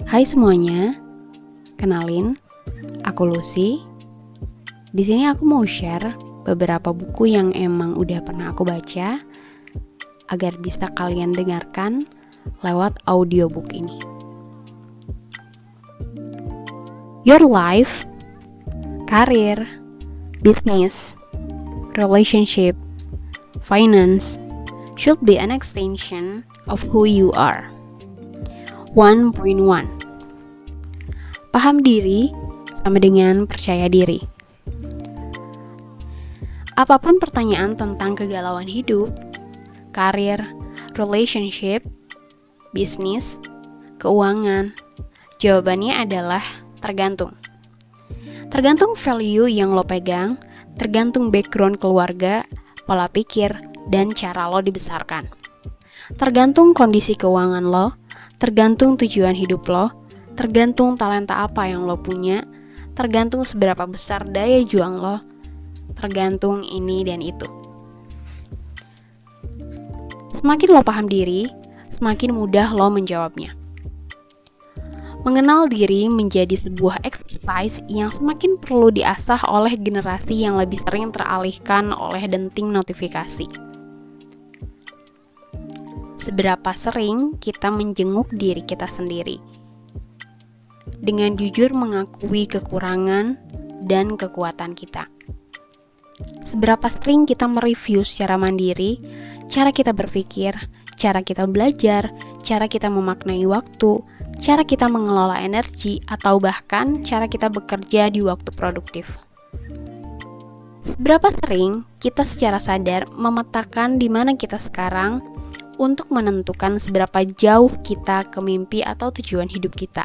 Hai semuanya, kenalin, aku Lucy. Di sini aku mau share beberapa buku yang emang udah pernah aku baca agar bisa kalian dengarkan lewat audiobook ini. Your life, karir, business, relationship, finance should be an extension of who you are. 1.1 Paham diri sama dengan percaya diri. Apapun pertanyaan tentang kegalauan hidup, karir, relationship, bisnis, keuangan, jawabannya adalah tergantung. Tergantung value yang lo pegang, tergantung background keluarga, pola pikir, dan cara lo dibesarkan. Tergantung kondisi keuangan lo, tergantung tujuan hidup lo, tergantung talenta apa yang lo punya, tergantung seberapa besar daya juang lo, tergantung ini dan itu. Semakin lo paham diri, semakin mudah lo menjawabnya. Mengenal diri menjadi sebuah exercise yang semakin perlu diasah oleh generasi yang lebih sering teralihkan oleh denting notifikasi. Seberapa sering kita menjenguk diri kita sendiri dengan jujur mengakui kekurangan dan kekuatan kita. Seberapa sering kita mereview secara mandiri cara kita berpikir, cara kita belajar, cara kita memaknai waktu, cara kita mengelola energi, atau bahkan cara kita bekerja di waktu produktif. Seberapa sering kita secara sadar memetakan di mana kita sekarang untuk menentukan seberapa jauh kita ke mimpi atau tujuan hidup kita.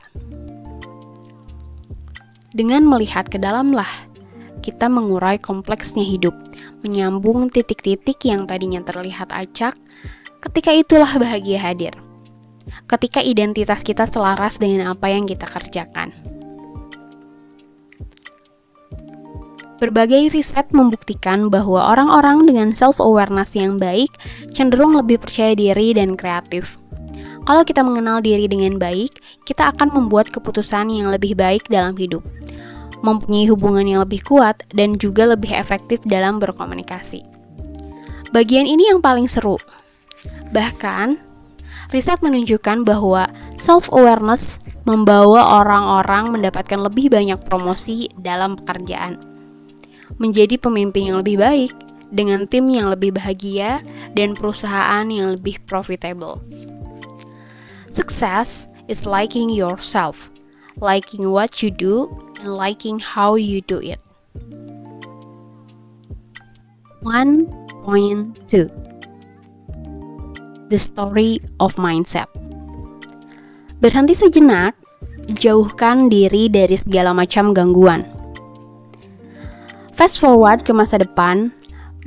Dengan melihat ke dalamlah, kita mengurai kompleksnya hidup, menyambung titik-titik yang tadinya terlihat acak, ketika itulah bahagia hadir. Ketika identitas kita selaras dengan apa yang kita kerjakan. Berbagai riset membuktikan bahwa orang-orang dengan self-awareness yang baik cenderung lebih percaya diri dan kreatif. Kalau kita mengenal diri dengan baik, kita akan membuat keputusan yang lebih baik dalam hidup, mempunyai hubungan yang lebih kuat, dan juga lebih efektif dalam berkomunikasi. Bagian ini yang paling seru. Bahkan, riset menunjukkan bahwa self-awareness membawa orang-orang mendapatkan lebih banyak promosi dalam pekerjaan, menjadi pemimpin yang lebih baik, dengan tim yang lebih bahagia, dan perusahaan yang lebih profitable. Success is liking yourself, liking what you do, and liking how you do it. 1.2 The story of mindset. Berhenti sejenak, jauhkan diri dari segala macam gangguan. Fast forward ke masa depan,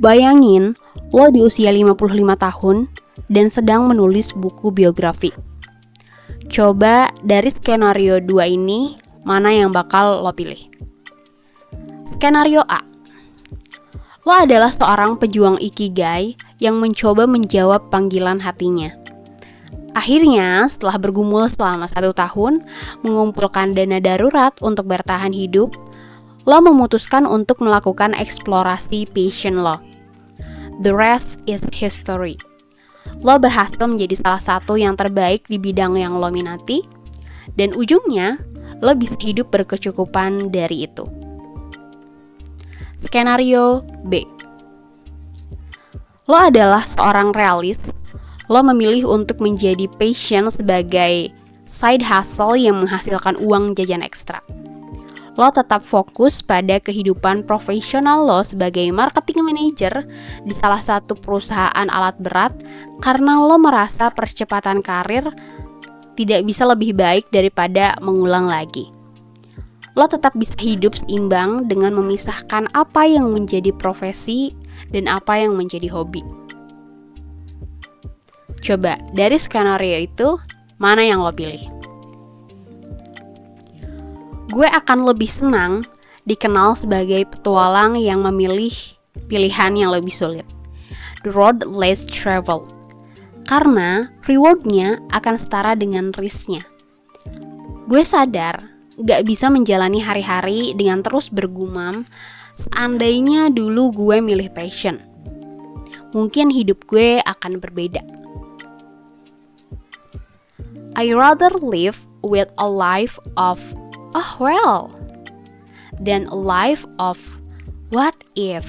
bayangin lo di usia 55 tahun dan sedang menulis buku biografi. Coba dari skenario 2 ini, mana yang bakal lo pilih? Skenario A. Lo adalah seorang pejuang ikigai yang mencoba menjawab panggilan hatinya. Akhirnya, setelah bergumul selama 1 tahun, mengumpulkan dana darurat untuk bertahan hidup, lo memutuskan untuk melakukan eksplorasi passion lo. The rest is history. Lo berhasil menjadi salah satu yang terbaik di bidang yang lo minati, dan ujungnya, lo bisa hidup berkecukupan dari itu. Skenario B. Lo adalah seorang realis. Lo memilih untuk menjadi passion sebagai side hustle yang menghasilkan uang jajan ekstra. Lo tetap fokus pada kehidupan profesional lo sebagai marketing manager di salah satu perusahaan alat berat karena lo merasa percepatan karir tidak bisa lebih baik daripada mengulang lagi. Lo tetap bisa hidup seimbang dengan memisahkan apa yang menjadi profesi dan apa yang menjadi hobi. Coba, dari skenario itu, mana yang lo pilih? Gue akan lebih senang dikenal sebagai petualang yang memilih pilihan yang lebih sulit. The road less traveled. Karena reward-nya akan setara dengan risk-nya. Gue sadar gak bisa menjalani hari-hari dengan terus bergumam, seandainya dulu gue milih passion, mungkin hidup gue akan berbeda. I rather live with a life of "oh well" than a life of "what if".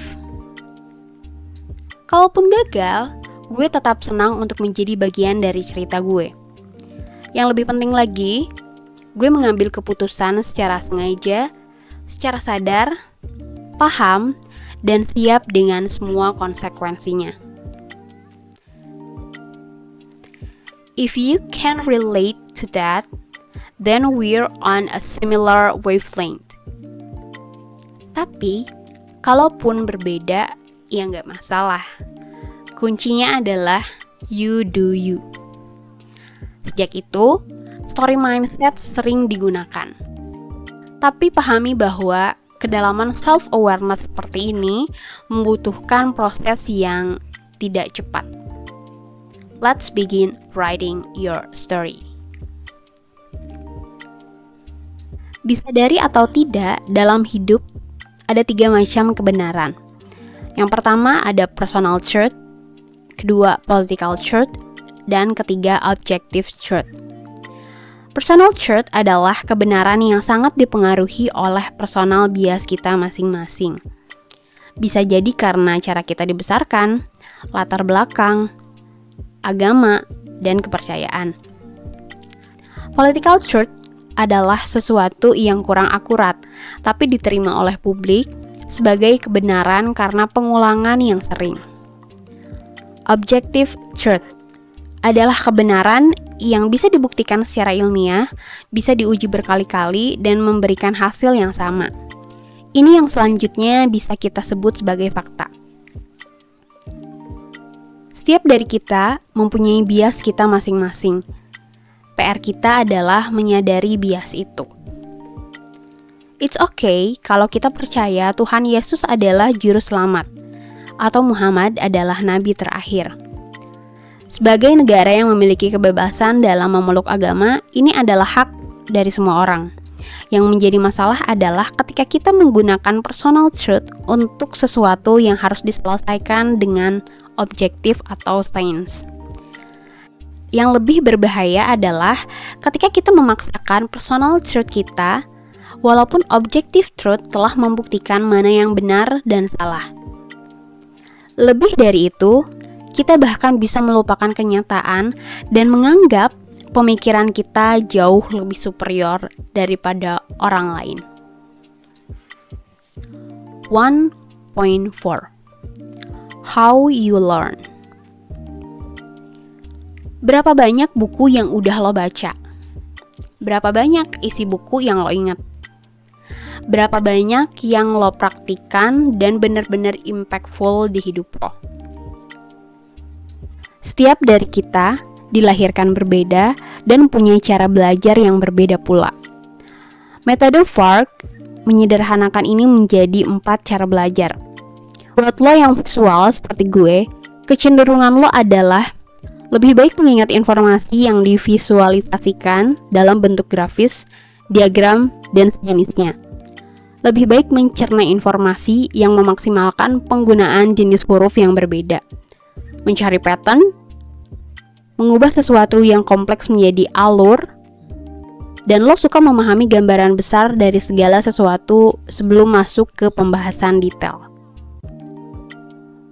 Kalaupun gagal, gue tetap senang untuk menjadi bagian dari cerita gue. Yang lebih penting lagi, gue mengambil keputusan secara sengaja, secara sadar, paham, dan siap dengan semua konsekuensinya. If you can relate to that, then we're on a similar wavelength. Tapi, kalaupun berbeda, ya nggak masalah. Kuncinya adalah you do you. Sejak itu, story mindset sering digunakan. Tapi pahami bahwa kedalaman self-awareness seperti ini membutuhkan proses yang tidak cepat. Let's begin writing your story. Disadari atau tidak, dalam hidup ada 3 macam kebenaran. Yang pertama ada personal truth, kedua political truth, dan ketiga objective truth. Personal truth adalah kebenaran yang sangat dipengaruhi oleh personal bias kita masing-masing. Bisa jadi karena cara kita dibesarkan, latar belakang, agama, dan kepercayaan. Political truth adalah sesuatu yang kurang akurat, tapi diterima oleh publik sebagai kebenaran karena pengulangan yang sering. Objective truth adalah kebenaran yang bisa dibuktikan secara ilmiah, bisa diuji berkali-kali, dan memberikan hasil yang sama. Ini yang selanjutnya bisa kita sebut sebagai fakta. Setiap dari kita mempunyai bias kita masing-masing. PR kita adalah menyadari bias itu. It's okay kalau kita percaya Tuhan Yesus adalah juru selamat, atau Muhammad adalah nabi terakhir. Sebagai negara yang memiliki kebebasan dalam memeluk agama, ini adalah hak dari semua orang. Yang menjadi masalah adalah ketika kita menggunakan personal truth untuk sesuatu yang harus diselesaikan dengan objektif atau sains. Yang lebih berbahaya adalah ketika kita memaksakan personal truth kita, walaupun objective truth telah membuktikan mana yang benar dan salah. Lebih dari itu, kita bahkan bisa melupakan kenyataan dan menganggap pemikiran kita jauh lebih superior daripada orang lain. 1.4 How you learn. Berapa banyak buku yang udah lo baca? Berapa banyak isi buku yang lo ingat? Berapa banyak yang lo praktikan dan benar-benar impactful di hidup lo? Setiap dari kita dilahirkan berbeda dan punya cara belajar yang berbeda pula. Metode Fark menyederhanakan ini menjadi 4 cara belajar. Buat lo yang visual seperti gue, kecenderungan lo adalah lebih baik mengingat informasi yang divisualisasikan dalam bentuk grafis, diagram, dan sejenisnya. Lebih baik mencerna informasi yang memaksimalkan penggunaan jenis huruf yang berbeda. Mencari pattern, mengubah sesuatu yang kompleks menjadi alur, dan lo suka memahami gambaran besar dari segala sesuatu sebelum masuk ke pembahasan detail.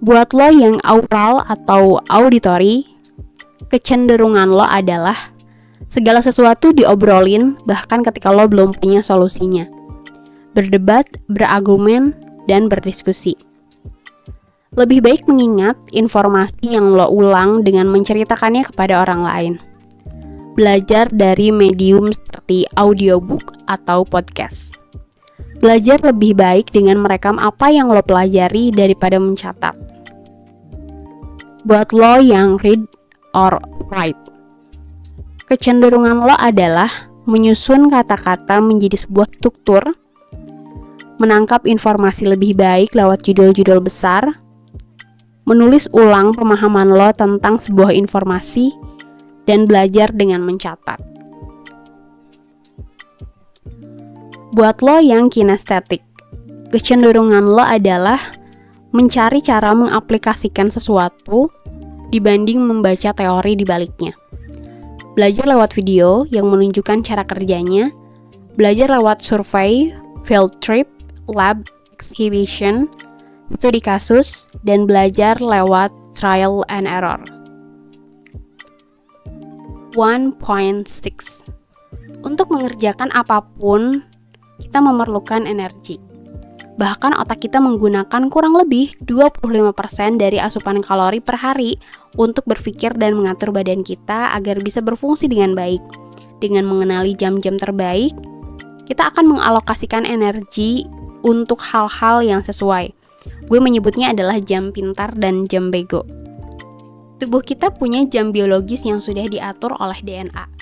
Buat lo yang aural atau auditory, kecenderungan lo adalah segala sesuatu diobrolin bahkan ketika lo belum punya solusinya. Berdebat, berargumen, dan berdiskusi. Lebih baik mengingat informasi yang lo ulang dengan menceritakannya kepada orang lain. Belajar dari medium seperti audiobook atau podcast. Belajar lebih baik dengan merekam apa yang lo pelajari daripada mencatat. Buat lo yang read or write, kecenderungan lo adalah menyusun kata-kata menjadi sebuah struktur, menangkap informasi lebih baik lewat judul-judul besar, menulis ulang pemahaman lo tentang sebuah informasi, dan belajar dengan mencatat. Buat lo yang kinestetik, kecenderungan lo adalah mencari cara mengaplikasikan sesuatu dibanding membaca teori di baliknya. Belajar lewat video yang menunjukkan cara kerjanya, belajar lewat survei, field trip, lab exhibition, studi kasus, dan belajar lewat trial and error. 1.6. Untuk mengerjakan apapun, kita memerlukan energi. Bahkan otak kita menggunakan kurang lebih 25% dari asupan kalori per hari untuk berpikir dan mengatur badan kita agar bisa berfungsi dengan baik. Dengan mengenali jam-jam terbaik, kita akan mengalokasikan energi untuk hal-hal yang sesuai. Gue menyebutnya adalah jam pintar dan jam bego. Tubuh kita punya jam biologis yang sudah diatur oleh DNA.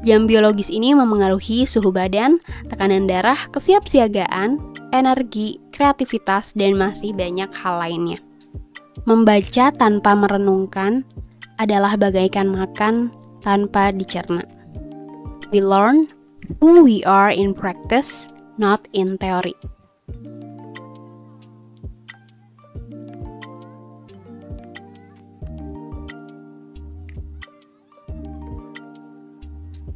Jam biologis ini memengaruhi suhu badan, tekanan darah, kesiapsiagaan, energi, kreativitas, dan masih banyak hal lainnya. Membaca tanpa merenungkan adalah bagaikan makan tanpa dicerna. We learn who we are in practice, not in theory.